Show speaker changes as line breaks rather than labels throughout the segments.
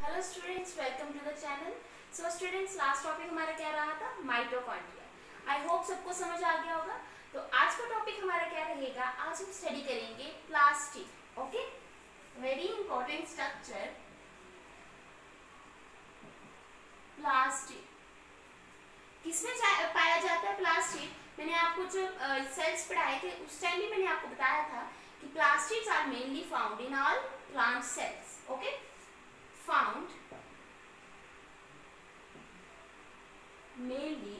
Hello students, welcome to the channel. So students, last topic हमारा क्या रहा था? माइटोकॉन्ड्रिया। आई होप सबको समझ आ गया होगा। तो आज का टॉपिक हमारा क्या रहेगा? आज हम स्टडी करेंगे plastid. Okay, very important structure plastid. किसमें पाया जाता है प्लास्टिड? मैंने आपको जो सेल्स पढ़ाए थे उस टाइम भी मैंने आपको बताया था कि plastids are mainly found in all plant cells. Okay, found mainly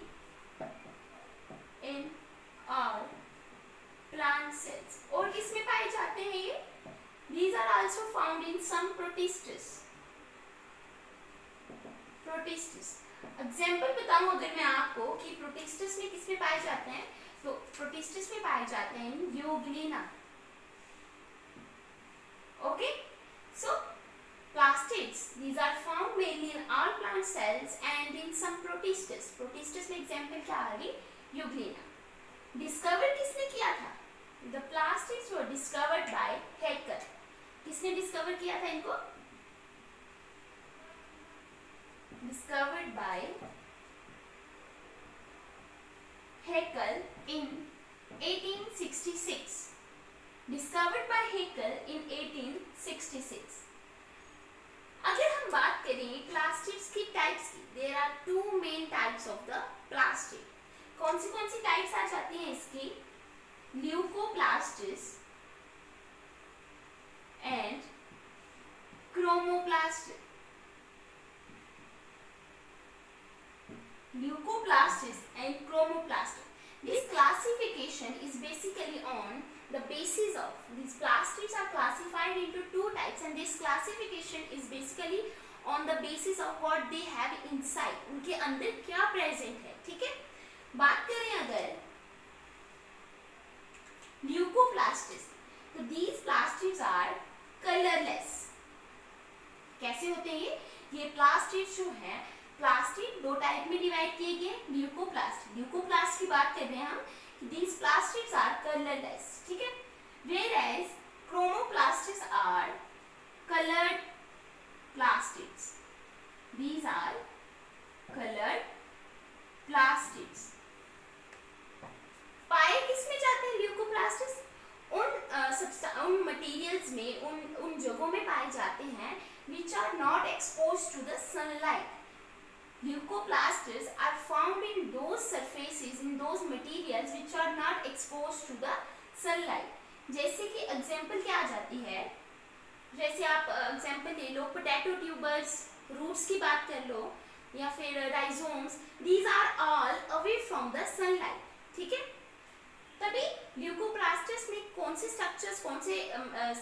in all plant cells। और किसमें पाए जाते हैं ये? These are also found in some protistes। Example बताऊं अगर मैं आपको कि प्रोटिस्टस में किसमें पाए जाते हैं, तो प्रोटिस्टस में पाए जाते हैं Euglena. Okay, so plastids, these are found mainly in all plant cells and in some protistes। protistes में एग्जांपल क्या आ रही? यूग्लिना। डिस्कवर किसने किया था? the plastids were discovered by Haeckel। किसने डिस्कवर किया था इनको? discovered by Haeckel in 1866। discovered by Haeckel in 1866। अगर हम बात करें प्लास्टिड्स की टाइप्स की, there are two main types of the plastid. कौन सी टाइप्स आ जाती हैं इसकी? Leucoplasts and chromoplast. Leucoplasts and chromoplast. This classification is basically on the basis of these plastids are classified into two types and this classification is basically on the basis of what they have inside। उनके अंदर क्या present है। ठीक है, बात करें अगर ल्यूकोप्लास्टिस, तो these plastids are colorless। कैसे होते हैं ये प्लास्टिड जो है? प्लास्टिड दो टाइप में डिवाइड किए गए। ल्यूकोप्लास्ट की बात कर रहे हैं हम, these plastids are colorless। ठीक है, whereas chromoplastids are colored plastids। these are colored plastids। पाए किसमें जाते हैं ल्यूकोप्लास्टिड्स? उन मटेरियल्स में, उन जगहों में पाए जाते हैं which are not exposed to the sunlight। Leucoplasts are found in those surfaces, in those materials which are not exposed to the sunlight। जैसे कि एग्जाम्पल क्या आ जाती है? जैसे आप एग्जाम्पल ले लो, पोटैटो ट्यूबर्स, रूट्स की बात कर लो, या फिर rhizomes. These are all away from the sunlight। ठीक है, तभी ल्यूकोप्लास्टिस में कौन से स्ट्रक्चर्स, कौन से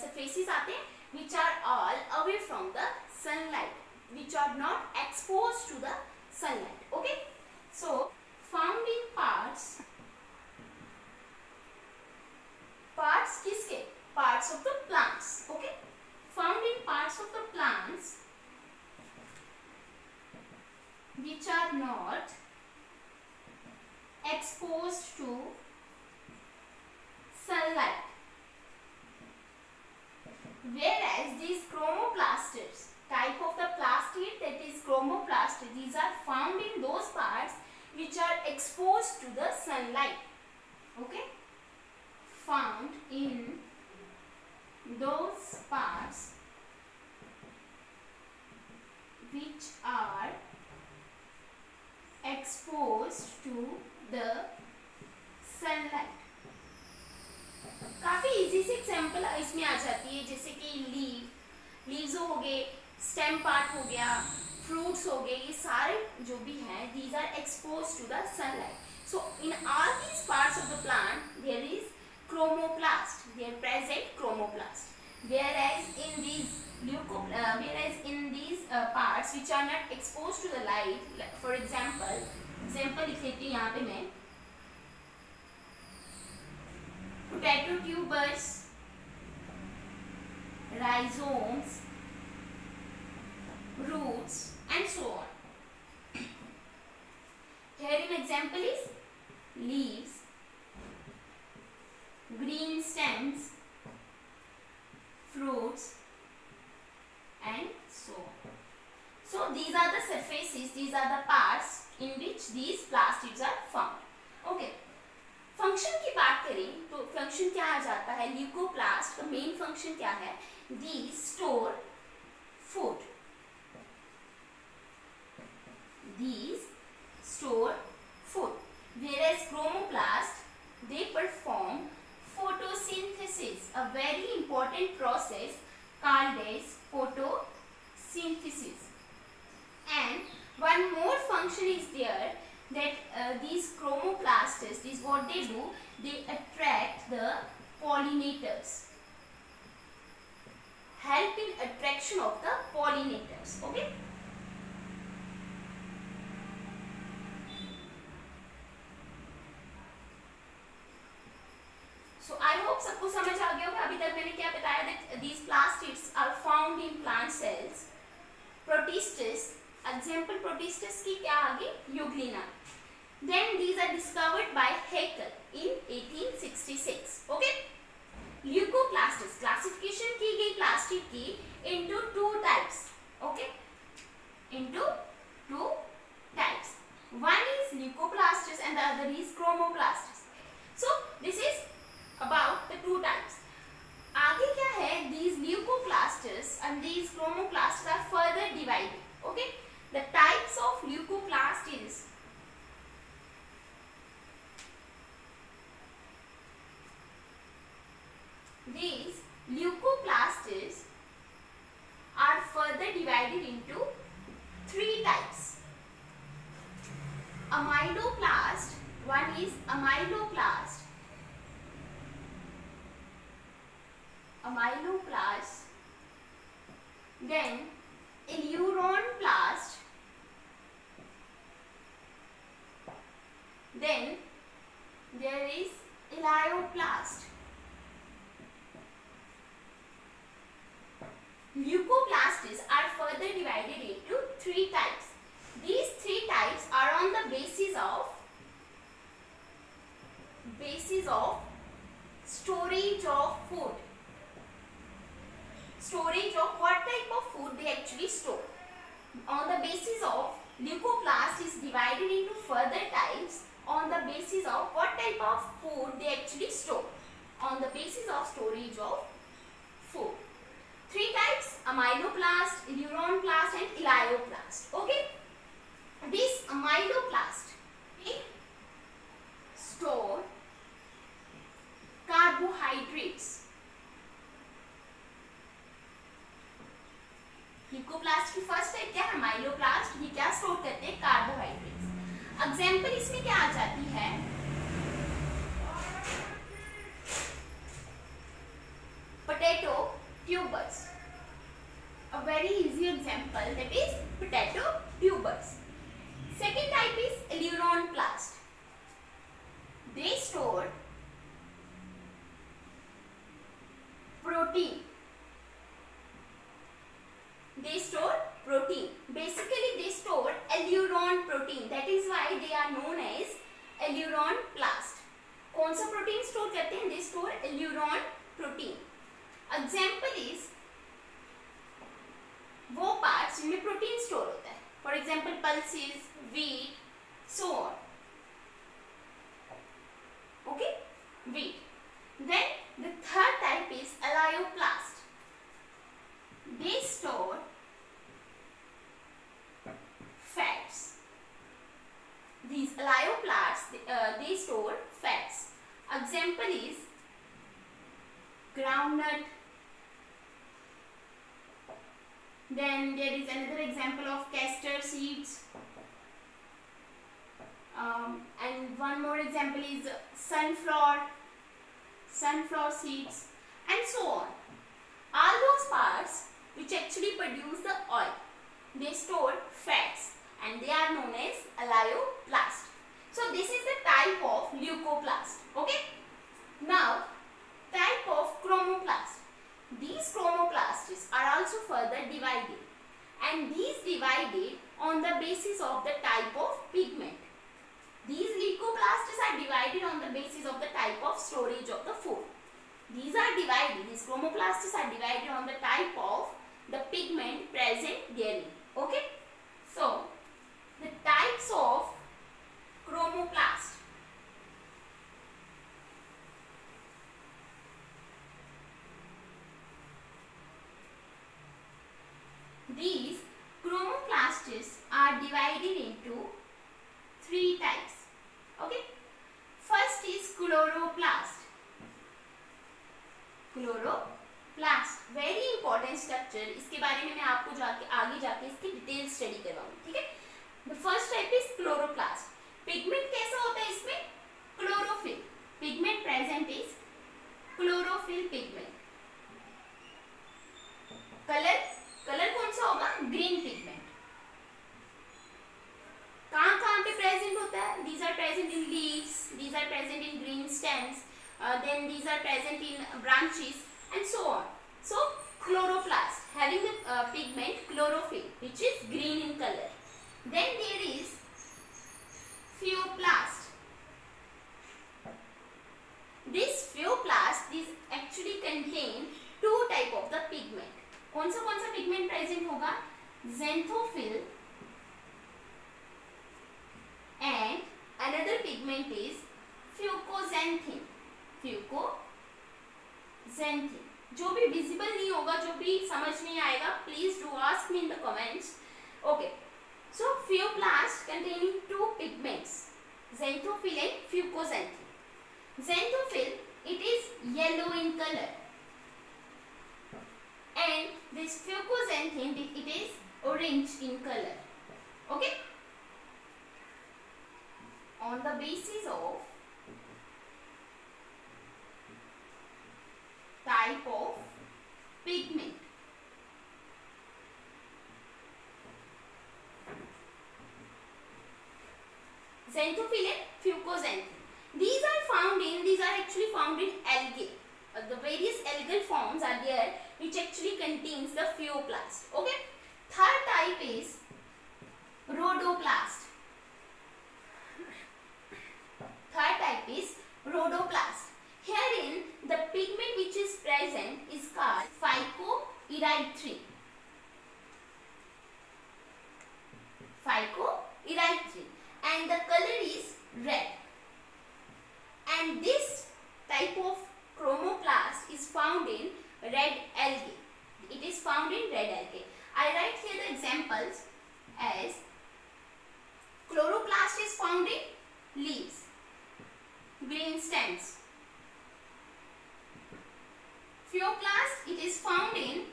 सरफेसेस आते हैं? which are all away from the sunlight, which are not exposed to the sunlight। okay, so found in parts किसके? parts of the plants। okay, found in parts of the plants which are not exposed to sunlight, whereas these chromoplastids type of the plastid, that is chromoplastid, these are found in those parts which are exposed to the sunlight। okay, found in those parts which are exposed to the sunlight। काफी easy से example इसमें आ जाती है, जैसे कि leaves हो गए, stem part हो गया, फ्रूट्स हो गए, ये सारे जो भी हैं these are exposed to the sunlight। so in all these parts of the plant there is chromoplast, they are present chromoplast, whereas in these parts which are not exposed to the light, like for example लिख लेती हूँ यहाँ पे मैं, potato tubers, rhizomes, roots and so on। here an example is leaves, green stems, fruits and so on। bases, these are the parts in which these plastids are found. Okay. Function की बात करें तो function क्या आ जाता है, leucoplast का main function क्या है, these store food, these store food, whereas chromoplast they perform photosynthesis, a very important process called as photosynthesis. And one more function is there, that these chromoplasts, these what they do, they attract the pollinators, help in attraction of the pollinators. Okay. So I hope सबको समझ आ गया होगा अभी तक मैंने क्या बताया, that these plastids are found in plant cells. Protistes, example protistes की क्या आगे, Euglena. Then these are discovered by Haeckel in 1866. Okay. Leucoplastis classification की गई प्लास्टिड की into two types. Okay. Into two types. One is leucoplastis and the other is chromoplastis. So this is about the two types. आगे क्या है, these leucoplastis and these chromoplastis are further divided. Okay. The types of leucoplast is these leucoplasts are further divided into three types. Amyloplast, one is amyloplast, then eleuronplast, then there is elioplast. Leucoplasts are further divided into three types. These three types are on the basis of storage of food. Storage of what type of food they actually store. On the basis of leucoplast is divided into further types on the basis of what type of food they actually store. On the basis of storage of food. Three types: amyloplast, eleuronplast and elioplast. Okay. This amyloplast store carbohydrates. Leucoplast की first type क्या है, माइलोप्लास्ट, ये क्या store करते हैं, carbohydrates. Example इसमें क्या आ जाती है, potato tubers, a very easy example, that is potato tubers. Second type is eleuronplast. They store protein. They store protein. Basically they store eleuron protein. That is why they are known as eleuronplast. कौन सा protein store करते हैं, they store eleuron protein. Example is वो parts जिनमें protein store होता है, for example pulses, wheat, so on. Okay, wheat. Then the third type is elioplast. They store fats. These elioplasts they store fats. Example is groundnut. Then there is another example of castor seeds, and one more example is sunflower seeds, and so on. All those parts which actually produce the oil, they store fats and they are known as elioplast. So this is the type of leucoplast. Okay. Now type of chromoplast. These chromoplasts are also further divided, and these divided on the basis of the type of pigment. These leucoplasts are divided on the basis of the type of storage of the food. These are divided, these chromoplasts are divided on the type of the pigment present therein. Okay. So types of chromoplast. These chromoplasts are divided into three types. Okay. First is chloroplast. Chloroplast very important structure, इसके बारे में मैं आपको आगे जाके इसकी detail study करवाऊंगी, ठीक है। The first type is chloroplast. Pigment कैसा होता है इसमें? Chlorophyll. Pigment present is chlorophyll pigment. Colour कौन सा होगा? Green pigment. कहाँ पे प्रेजेंट होता है? These are present in leaves, these are present in green stems, then these are present in branches and so on. So chloroplast having the pigment chlorophyll, which is green in color. Then there is pheoplast. This pheoplast is actually contain two type of the pigment. कौन सा pigment present होगा? Xanthophyll and another pigment is fucoxanthin. जो भी visible नहीं होगा, जो भी समझ नहीं आएगा, please do ask me in the comments. Okay, so pheoplast containing two pigments, xanthophyll and fucoxanthin. Xanthophyll, it is yellow in color, and this fucoxanthin, it is orange in color. Okay, on the basis of type of pigment, xanthophyll and fucoxanthin, these are actually found in algae. The various algal forms are there which actually contains the pheoplast. Okay, third type is rhodoplast. Herein the pigment which is present is called phycoerythrin. And the color is red. And this type of chromoplast is found in red algae. It is found in red algae. I write here the examples as chloroplast is found in leaves, green stems. Pheoplast, it is found in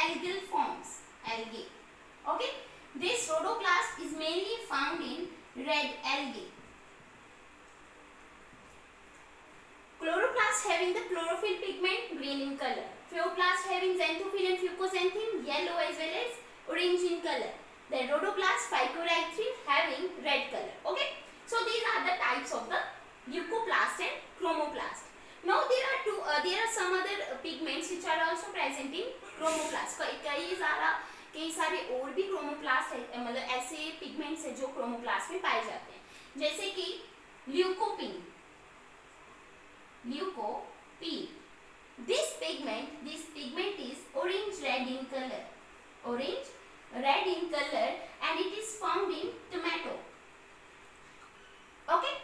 algal forms, algae. Okay, this rhodoplast is mainly found in red algae. Chloroplast having the chlorophyll pigment, green in color. Pheoplast having xanthophyll and fucoxanthin, yellow as well as orange in color. Then rhodoplast, phycoerythrin having red color. Okay, so these are the types of the leucoplast and chromoplast. Now there are some other pigments which are also present in chromoplast. कई सारे और भी chromoplast है, मतलब ऐसे pigments है जो chromoplast में पाए जाते हैं, जैसे कि ल्यूकोपीन. This pigment is orange red in color, and it is found in tomato. Okay,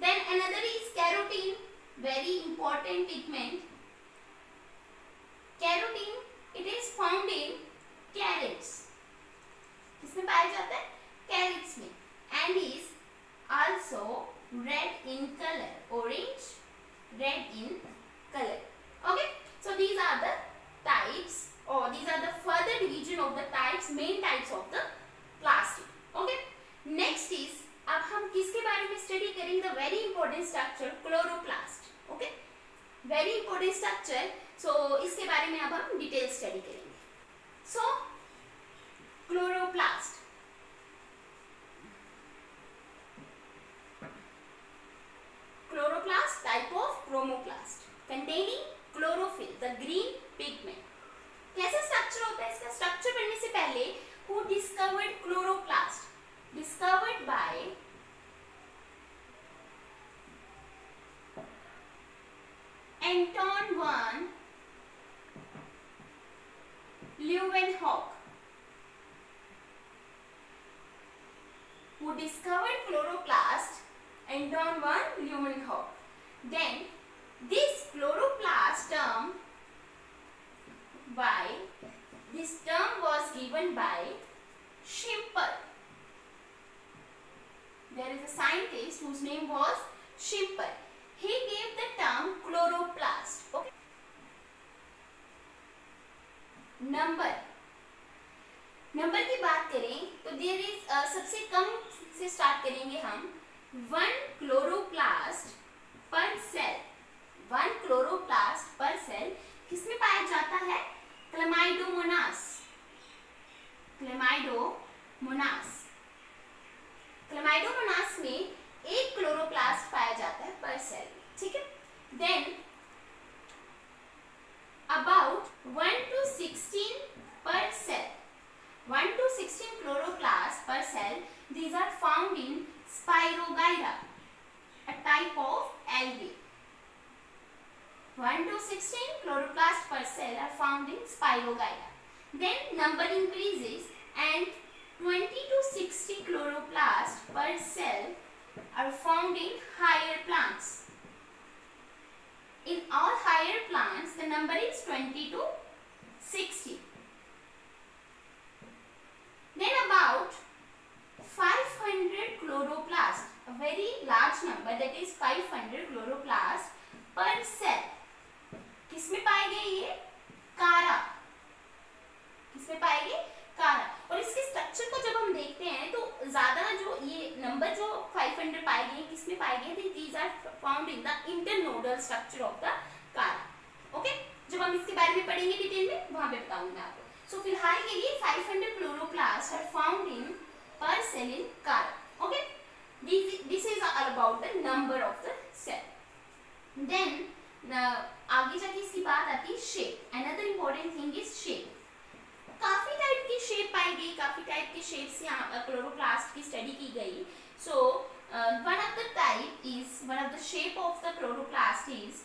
then another is carotene, very important pigment. Carotene, it is found in carrots. किसमें पाया जाता है? Carrots में, and is also red in color, orange red in color. Okay, so these are the types, or these are the further division of the types, main types of the plastic. Okay, next is, अब हम किसके बारे में study करेंगे? The very important structure chloroplast. Okay, very important structure. So इसके बारे में अब हम डिटेल स्टडी करेंगे. So chloroplast, type of chromoplast containing chlorophyll, the green pigment. कैसा स्ट्रक्चर होता है इसका? स्ट्रक्चर पढ़ने से पहले, who discovered chloroplast? Discovered by Anton van Leeuwenhoek. discovered chloroplast Anton van Leeuwenhoek. Then this chloroplast term was given by Schimper. There is a scientist whose name was Schimper. He gave the term chloroplast. Okay. Number की बात करें तो there is सबसे कम से start करेंगे हम 1 chloroplast पर cell. 1 chloroplast पर सेल किसमें पाया जाता है? क्लेमाइडोमोनास। क्लेमाइडोमोनास में 1 क्लोरोप्लास्ट पाया जाता है पर सेल। ठीक है। Then about 1 to 16 per cell, 1 to 16 chloroplasts per cell. These are found in Spirogyra, a type of algae. 1 to 16 chloroplasts per cell are found in Spirogyra. Then number increases and 20 to 60 chloroplasts per cell are found in higher plants. In all higher plants, the number is 20 to 60. Then about 500 chloroplasts, a very large number, that is 500 chloroplasts per cell. किसमें पाएंगे ये? कारा। किसमें पाएंगे? कारा। और इसके structure को जब हम देखते हैं तो ज्यादा जो ये नंबर जो 500 पाए गए किसमें पाए गए? These are found in the internodal structure of the कारा। ओके, जब हम इसके बारे में पढ़ेंगे डिटेल में वहां पे बताऊंगी मैं आपको। सो फिलहाल के लिए 500 क्लोरोप्लास्ट आर फाउंड इन पर cell in Chara. Okay, this is all about the number of the cell. Then आगे जाके इसकी बात आती है shape. Another important thing is shape. काफी टाइप की शेप पाई गई, काफी टाइप की शेप्स यहाँ क्लोरोप्लास्ट की स्टडी की गई। सो one of the shape of the chloroplast is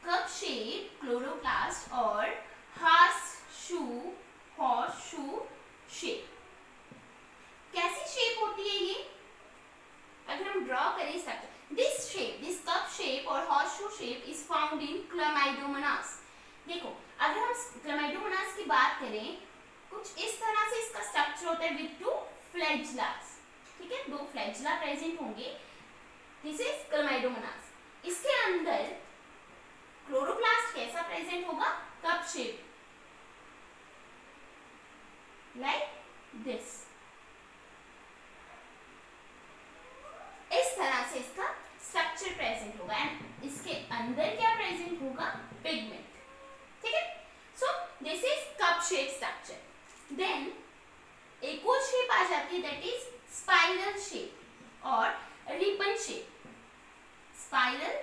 cup shaped chloroplast or horseshoe shape। कैसी शेप होती है ये? अगर हम ड्रॉ करें structure, this cup shape or horseshoe shape is found in Chlamydomonas। देखो, अगर हम क्लेमाइडोमोनास की बात करें कुछ इस तरह से इसका स्ट्रक्चर होता है विद 2 फ्लैगेलास। ठीक है, 2 फ्लैगेला प्रेजेंट होंगे। This is Chlamydomonas. इसके अंदर क्लोरोप्लास्ट कैसा प्रेजेंट होगा? Cup shape, like this. इस तरह से इसका स्ट्रक्चर प्रेजेंट होगा एंड इसके अंदर क्या प्रेजेंट होगा? पिगमेंट। ठीक है, so this is cup shape structure. Then एक और शेप आ जाती है दैट इज स्पाइरल शेप और रिबन शेप। स्पाइरल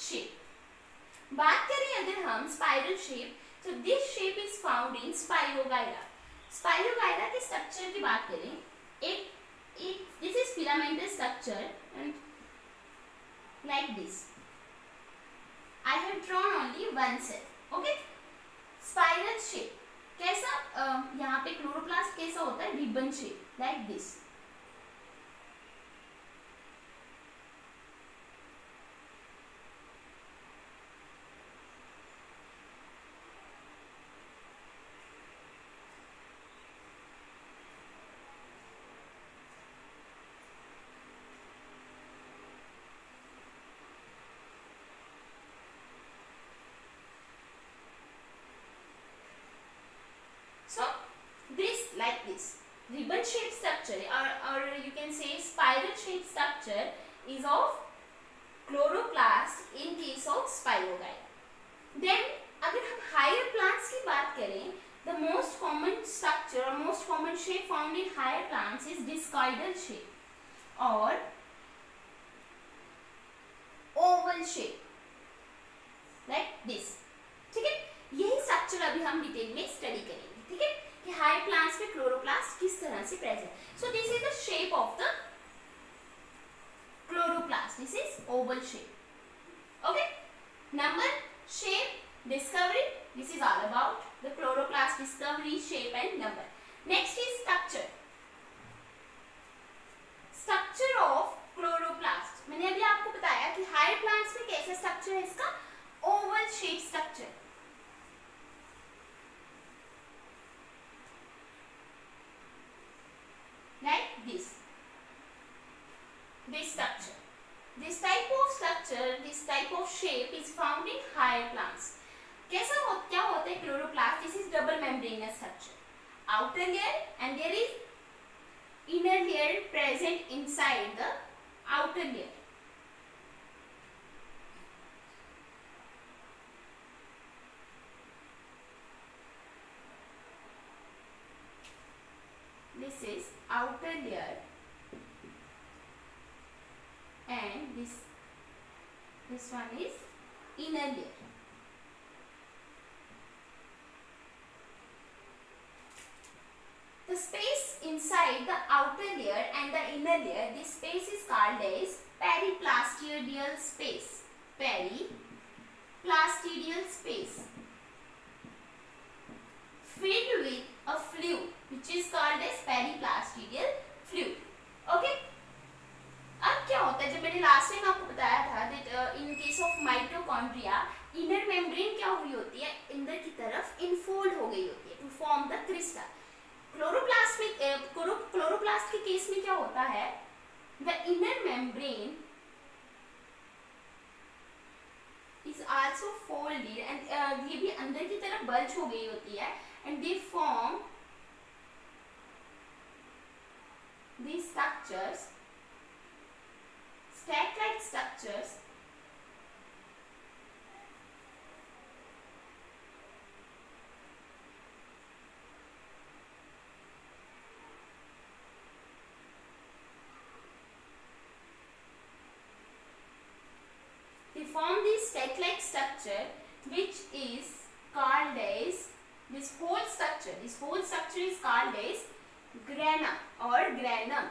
शेप बात करें अगर हम स्पाइरल शेप, तो this shape is found in spirogyra. Spirogyra के स्ट्रक्चर की बात करें, एक this is filamental structure and like this. I have drawn only one cell. Okay, spiral shape कैसा? यहाँ पे क्लोरोप्लास्ट कैसा होता है? Ribbon shape, like this. So this like this ribbon shaped structure or you can say spiral shaped structure is of chloroplast in case of Spirogyra. Then अगर हम higher plants की बात करें, the most common structure or most common shape found in higher plants is discoidal shape or oval shape like this। ठीक है, यही structure अभी हम डिटेल में स्टडी करेंगे। ठीक है, कि हाई प्लांट्स में क्लोरोप्लास्ट किस तरह से present. So this is the shape of the chloroplast. This is Oval shape. Okay, number, shape, discovery, this is all about the chloroplast discovery, shape and number. Next is structure. Structure है इसका? Oval shape structure, like this structure. This type of structure, this type of shape is found in higher plants. क्या होता है chloroplast? This is double membranous structure, outer layer and there is inner layer present inside the outer layer. This is outer layer and this one is inner layer. The space inside the outer layer and the inner layer, this space is called as periplastidial space. Periplastidial space filled with a fluid which is called as periplastidial fluid. Okay. अब क्या होता है, जब मैंने last time आपको बताया था that in case of mitochondria inner membrane क्या हुई होती है, अंदर की तरफ इनफोल्ड हो गई होती है to form the crystal. Chloroplast के केस में क्या होता है, the inner membrane is also folded and ये भी अंदर की तरफ बल्ज हो गई होती है and they form these structures, stack-like structures they form this stack-like structure which is called as this whole structure is called as grana or granum.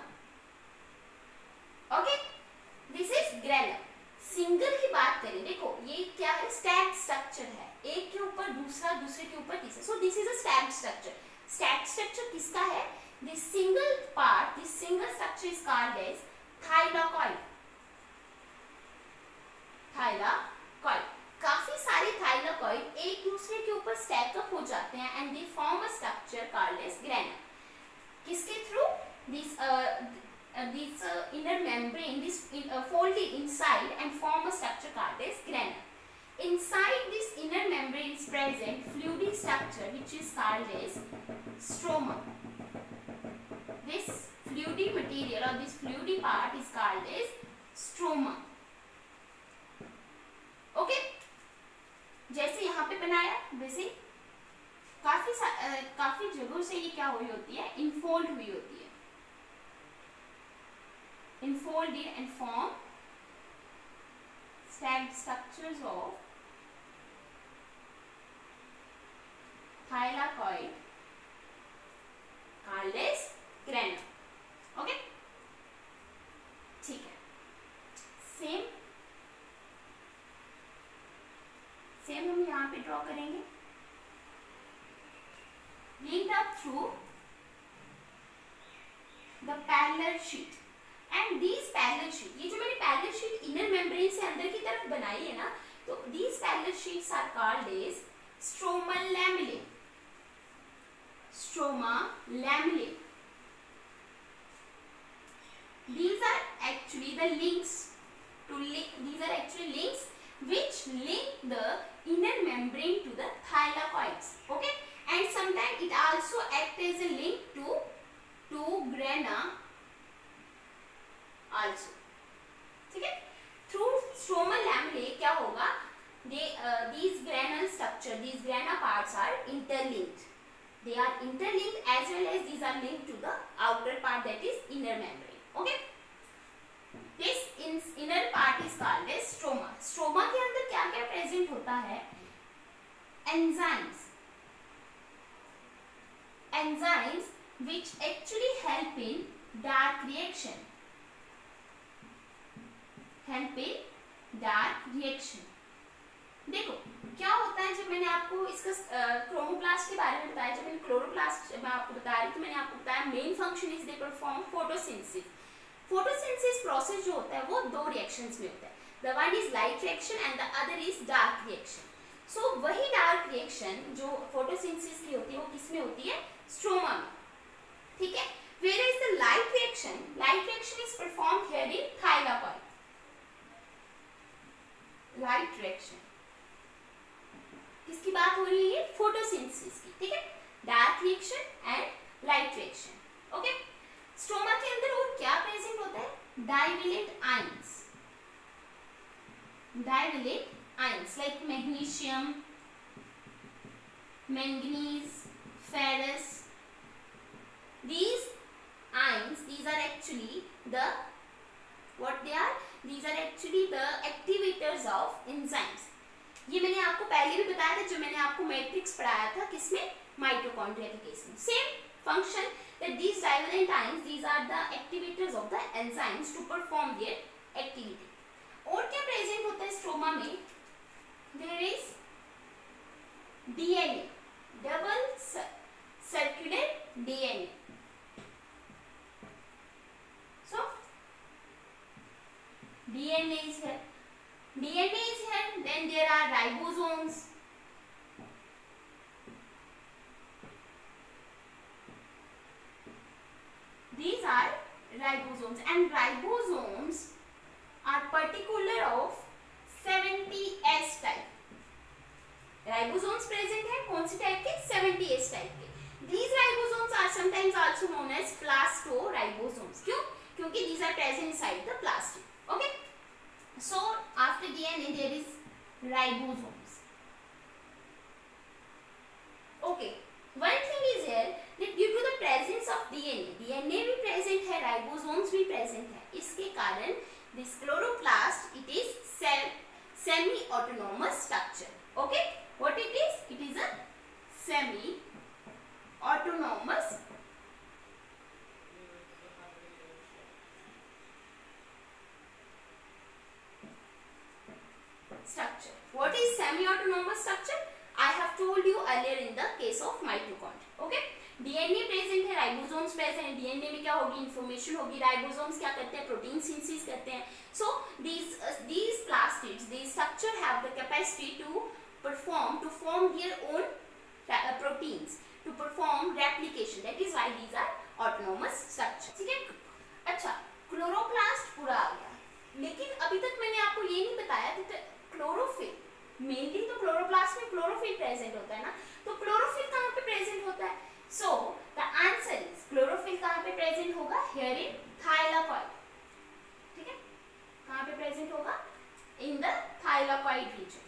Okay, this is granum. Single की बात करें, देखो ये क्या है, स्टैक्ड स्ट्रक्चर है, एक के ऊपर दूसरा, दूसरे के ऊपर तीसरा. So this is a stacked structure. Stacked structure किसका है? This single part, this single structure is called as thylakoid. Thylakoid, काफी सारे थाइलाकॉइड एक दूसरे के ऊपर स्टैक अप हो जाते हैं and they form a structure called as granum. किसके थ्रू? this inner membrane, this folded inside and form a structure called as granum. Inside this inner membrane is present fluidy structure which is called as stroma. This fluidy material or this fluidy part is called as stroma. Okay, जैसे यहाँ पे बनाया वैसे काफी जगहों से ये क्या हुई होती है, इनफोल्ड हुई होती है, infolded and form stacked structures of thylakoid called as granum. Okay, ठीक है. सेम हम यहाँ पे ड्रॉ करेंगे. linked up through the parallel sheet and these parallel sheet, ये जो मैंने parallel sheet inner membrane से अंदर की तरफ बनाई है ना, तो these parallel sheets are called as stromal lamellae. These are actually the links which link the inner membrane to the thylakoids. Okay, and sometimes it also acts as a link to grana also. ठीक है, through stromal lamellae क्या होगा, these granal structure, these grana parts are interlinked. They are interlinked as well as these are linked to the outer part, that is inner membrane. Okay, this inner part is called as stroma. Stroma के अंदर क्या क्या present होता है? Enzymes which actually help in dark reaction. देखो क्या होता है, जब मैंने आपको इसका क्रोमोप्लास्ट के बारे में बताया, जब मैंने क्लोरोप्लास्ट मैं आपको बता रही थी, मैंने आपको बताया main function is they perform photosynthesis. Photosynthesis process जो होता है वो दो रिएक्शंस में होता है. The one is light reaction and the other is dark reaction. So वही डार्क रिएक्शन जो फोटोसिंथेसिस की होती है वो किसमें होती है? स्ट्रोमा में. ठीक है. Where is the light reaction is performed here in thylakoid. Light reaction किसकी बात हो रही है? फोटोसिंथेसिस की. ठीक है. Dark reaction and light reaction. Okay. Stroma के अंदर और क्या प्रेजेंट होता है? Divalent ions. Divalent ions like magnesium, manganese, ferrous. These ions, these are actually the what they are? These are actually the activators of enzymes. ये मैंने आपको पहले भी बताया था, जो मैंने आपको मैट्रिक्स पढ़ाया था किसमें? माइटोकॉन्ड्रिया के केस में. Same function that these divalent ions, these are the activators of the enzymes to perform their activity. और क्या प्रेजेंट होता है स्ट्रोमा में? There is DNA, double circular DNA. So DNA is here. Then there are ribosomes. These are ribosomes, and ribosomes are particular of 70S type. Ribosomes present है कौन सी type के? 70S type के. These ribosomes are sometimes also known as plastoribosomes. क्यों? क्योंकि these are present inside the plastic. Okay. So after DNA there is ribosomes. Okay. One thing is here that due to the presence of DNA भी present है, ribosomes भी present है. इसके कारण this chloroplast, it is semi-autonomous structure. Okay. What it is? It is a semi-autonomous structure. What is semi-autonomous structure? I have told you earlier in the case of mitochondria. Okay. DNA present है, ribosomes present है. DNA में क्या होगी? Information होगी. Ribosomes क्या करते हैं? Protein synthesis करते हैं. So these plastids, these structure have the capacity to form their own proteins, to perform replication. That is why these are autonomous structures. ठीक है. अच्छा, क्लोरोप्लास्ट पूरा आ गया, लेकिन अभी तक मैंने आपको ये नहीं बताया कि क्लोरोफिल, मेनली तो क्लोरोप्लास्ट में क्लोरोफिल प्रेजेंट होता है ना. तो क्लोरोफिल कहाँ पे प्रेजेंट होता है? So the answer is chlorophyll कहाँ पे प्रेजेंट होगा? Here in thylakoid. ठीक है. कहाँ पे प्रेजेंट होगा? In the thylakoid region.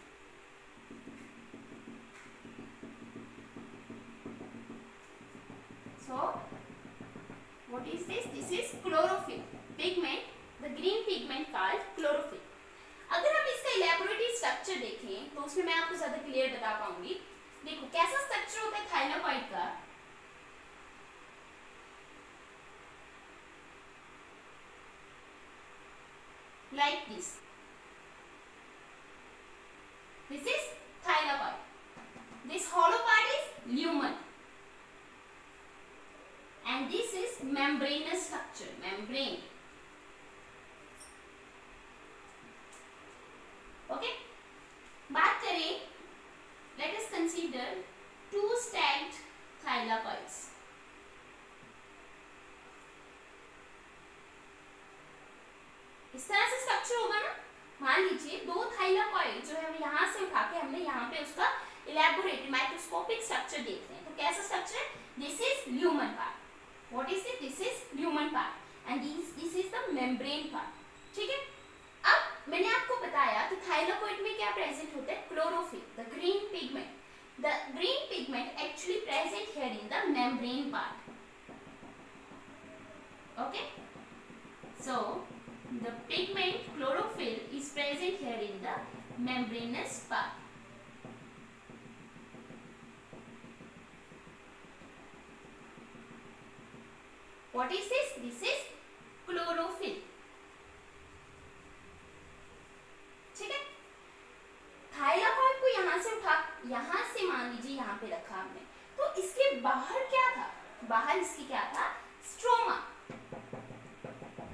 So what is this? This is chlorophyll pigment, the green pigment called chlorophyll. अगर हम इसका इलेबोरेटिव स्ट्रक्चर देखें तो उसमें मैं आपको ज्यादा क्लियर बता पाऊंगी. देखो कैसा स्ट्रक्चर होता है थाइलाकॉइड का. Like this. This is thylakoid. This hollow part is lumen. And this is membranous structure, membrane. Okay. बात करें, let us consider two stacked thylakoids. इस तरह से स्ट्रक्चर होगा ना. मान लीजिए दो थाइलाकॉइड जो है यहाँ से उठा के हमने यहाँ पे उसका इलेबोरेटेड माइक्रोस्कोपिक स्ट्रक्चर देख रहे हैं. तो कैसा स्ट्रक्चर है? This is lumen part. What is it? This is lumen part, and this is the membrane part. ठीक है. अब मैंने आपको बताया कि थाइलाकॉइड में क्या प्रेजेंट होता है? Chlorophyll, the green pigment. The green pigment actually present here in the membrane part. Okay. So the pigment chlorophyll is present here in the membranous part. What is this? This is chlorophyll. ठीक है. Thylakoid को यहाँ से उठा, यहाँ से मान लीजिए यहाँ पे रखा हमने, तो इसके बाहर क्या था? बाहर इसकी क्या था? Stroma,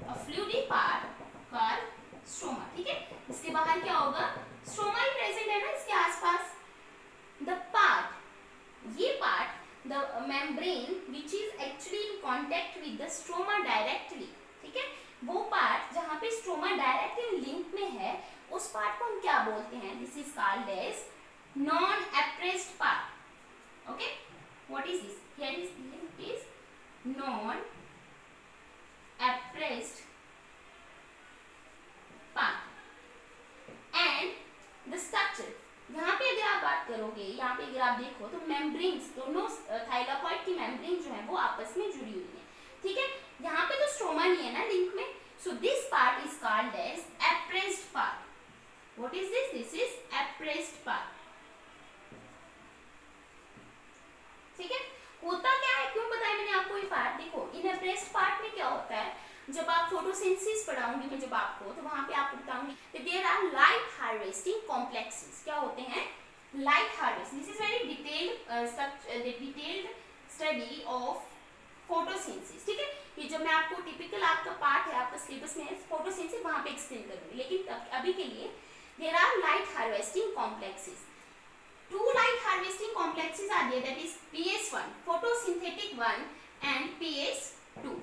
a fluid part called stroma. ठीक है. इसके membrane which is actually in contact with the stroma directly, ठीक है, वो पार्ट जहाँ पे स्ट्रोमा डायरेक्टली लिंक में है उस पार्ट को हम क्या बोलते हैं? This is called as non appressed part. Okay, what is this? Here is link is non appressed part. And the structure, यहाँ पे अगर आप बात करोगे, यहाँ पे अगर आप देखो तो मेम्ब्रेन्स, दोनों थाइलाकॉइड की मेम्ब्रेन जो है वो आपस में जुड़ी हुई है, ठीक है. यहाँ पे तो स्ट्रोमा नहीं है ना लिंक में, so this part is called as appressed part. What is this? This is appressed part. ठीक है, होता क्या है, क्यों बताया मैंने आपको ये पार्ट? देखो, इन एप्रेस्ड पार्ट में क्या होता है, जब आप फोटोसिंथेसिस पढ़ाऊंगी मैं जब आपको, तो वहां पे आपको बताऊंगी कि there are light harvesting complexes. क्या होते हैं? Light harvest. This is very detailed study of photosynthesis. ठीक है, ये जब मैं आपको टिपिकल आपका पार्ट है आपका सिलेबस में फोटोसिंथेसिस, वहां पे एक्सप्लेन करूंगी. लेकिन अभी के लिए there are light harvesting complexes. Two light harvesting complexes are there, that is PS1 photosynthetic 1 and PS2.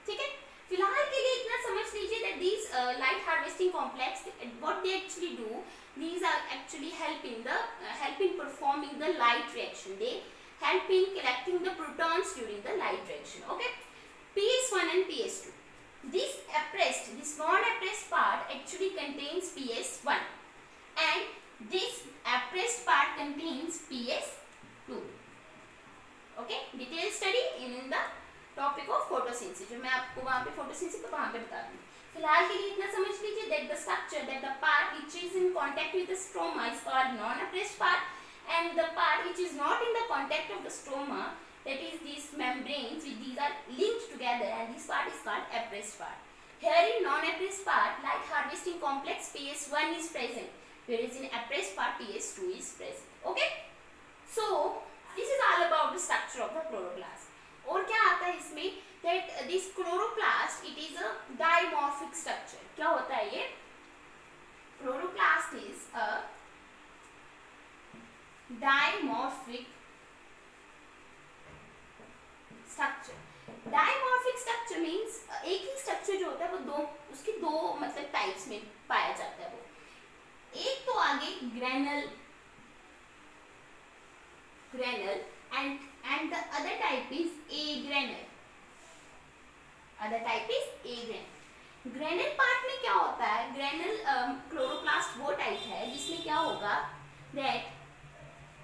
ठीक है, फिलहाल के लिए इतना समझ लीजिए that these light harvesting complex, what they actually do, these are actually help in performing the light reaction. They help in collecting the protons during the light reaction. Okay, PS1 and PS2. This non-appressed part actually contains PS1 and this appressed part contains PS2. Okay, detailed study in the topic of photosynthesis. जो मैं आपको वहाँ पे photosynthesis को वहाँ पे बता दूँ. फिलहाल के लिए इतना समझ लीजिए that the structure, that the part which is in contact with the stroma is called non-appressed part, and the part which is not in the contact of the stroma, that is these membranes, which these are linked together, and this part is called appressed part. Here in non-appressed part, light harvesting complex PS1 is present, whereas in appressed part PS2 is present. Okay, so this is all about the structure of the chloroplast. और क्या आता है इसमें? that this chloroplast, it is a dimorphic structure. क्या होता है ये? Chloroplast is a dimorphic structure. Dimorphic structure means एक ही structure जो होता है वो उसके दो मतलब टाइप्स में पाया जाता है. वो एक तो आगे granal and the other type is agranal. Granal part में क्या होता है? ग्रेनल क्लोरोप्लास्ट वो टाइप है जिसमें क्या होगा, that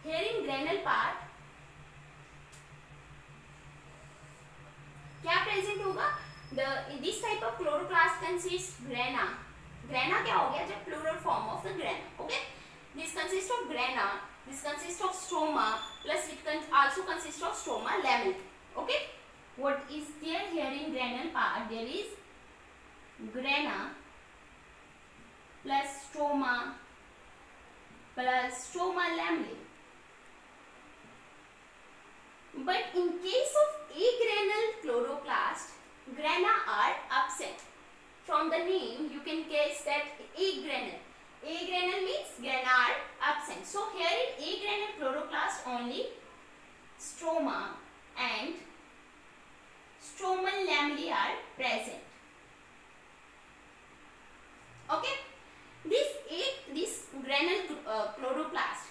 here in granal part क्या प्रेजेंट होगा? This type of chloroplast consists grana. Grana क्या हो गया? जब plural form of the grana. Okay, this consists of grana, this consists of stroma, plus it also consists of stroma lamella. Okay, what is there here in granal part? There is grana plus stroma lamella. But in case of agranal chloroplast, grana are absent. From the name you can guess that agranal. Agranal means grana are absent. So here in agranal chloroplast only stroma and stromal lamellae are present. Okay, this granal chloroplast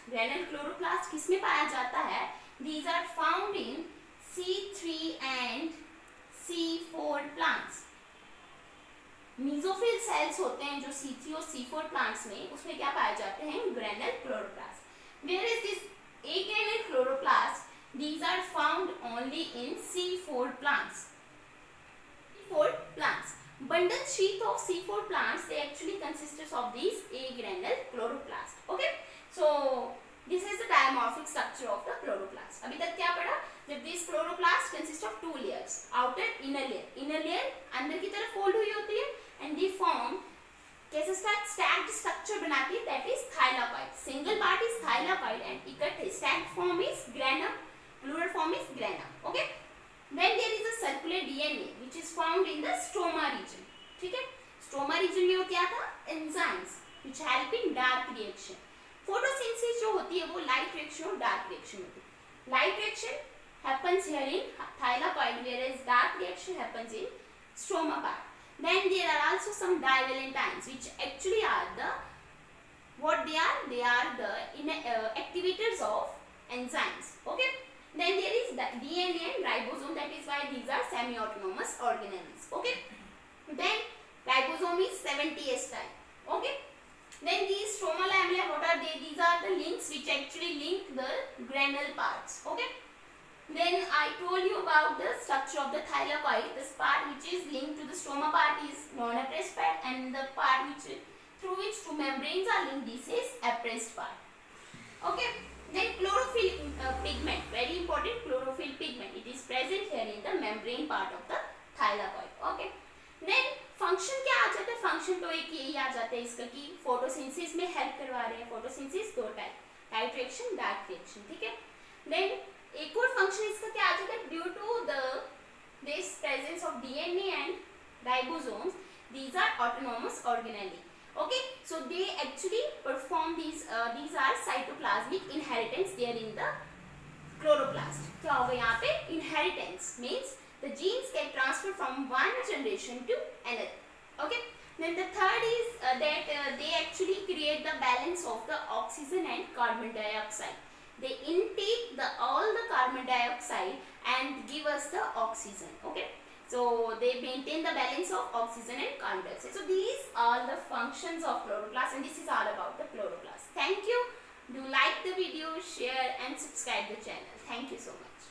किसमें पाया जाता है? These are found in C3 and C4 plants. Mesophyll cells होते हैं जो C3 और C4 plants में, उसमें क्या पाए जाते हैं? Granal chloroplast. Whereas this agranal chloroplast, these are found only in C4 plants. Bundle sheath of C4 plants, they actually consists of these agranal chloroplast. Okay, so this is the dimorphic structure of the chloroplast. अभी तक क्या पढ़ा? That this chloroplast consists of two layers, outer inner layer. Inner layer अंदर की तरफ fold हुई होती है and they form कैसे stacked structure बनाती है, that is thylakoid. Single part is thylakoid and इकट्ठे stacked form is grana, plural form is grana. Okay, then there is a circular DNA which is found in the stroma region. ठीक है, stroma region में वो क्या था? Enzymes which help in dark reaction. Photosynthesis जो होती है वो लाइट रिएक्शन और डार्क रिएक्शन होती है. Light reaction happens here in thylakoid, whereas that reaction happens in stroma part. Then there are also some divalent ions, which actually are the what they are? They are the activators of enzymes. Okay. Then there is the DNA and ribosome. That is why these are semi-autonomous organelles. Okay. Then ribosome is 70S type. Okay. Then these stroma lamellae, what are they? These are the links which actually link the granule parts. Okay. Then I told you about the structure of the thylakoid. This part which is linked to the stroma part is non-appressed part, and the part which through which two membranes are linked, this is appressed part. Okay. Then chlorophyll pigment, very important, chlorophyll pigment. It is present here in the membrane part of the thylakoid. Okay. Then function क्या आ जाता है? Function तो एक यही आ जाता है इसका कि फोटोसिंथेसिस में हेल्प करवा रहे हैं. फोटोसिंथेसिस दो टाइप रिएक्शन, डार्क रिएक्शन. ठीक है. देन एक और फंक्शन इसका क्या आ जाता है? Due to this presence of DNA and ribosomes, these are autonomous organelle. Okay, so they actually perform these are cytoplasmic inheritance there in the chloroplast. क्या होगा यहाँ पे? Inheritance means the genes get transferred from one generation to another. Okay. Then the third is that they actually create the balance of the oxygen and carbon dioxide. They intake all the carbon dioxide and give us the oxygen. Okay. So they maintain the balance of oxygen and carbon dioxide. So these are the functions of chloroplast, and this is all about the chloroplast. Thank you. Do like the video, share and subscribe the channel. Thank you so much.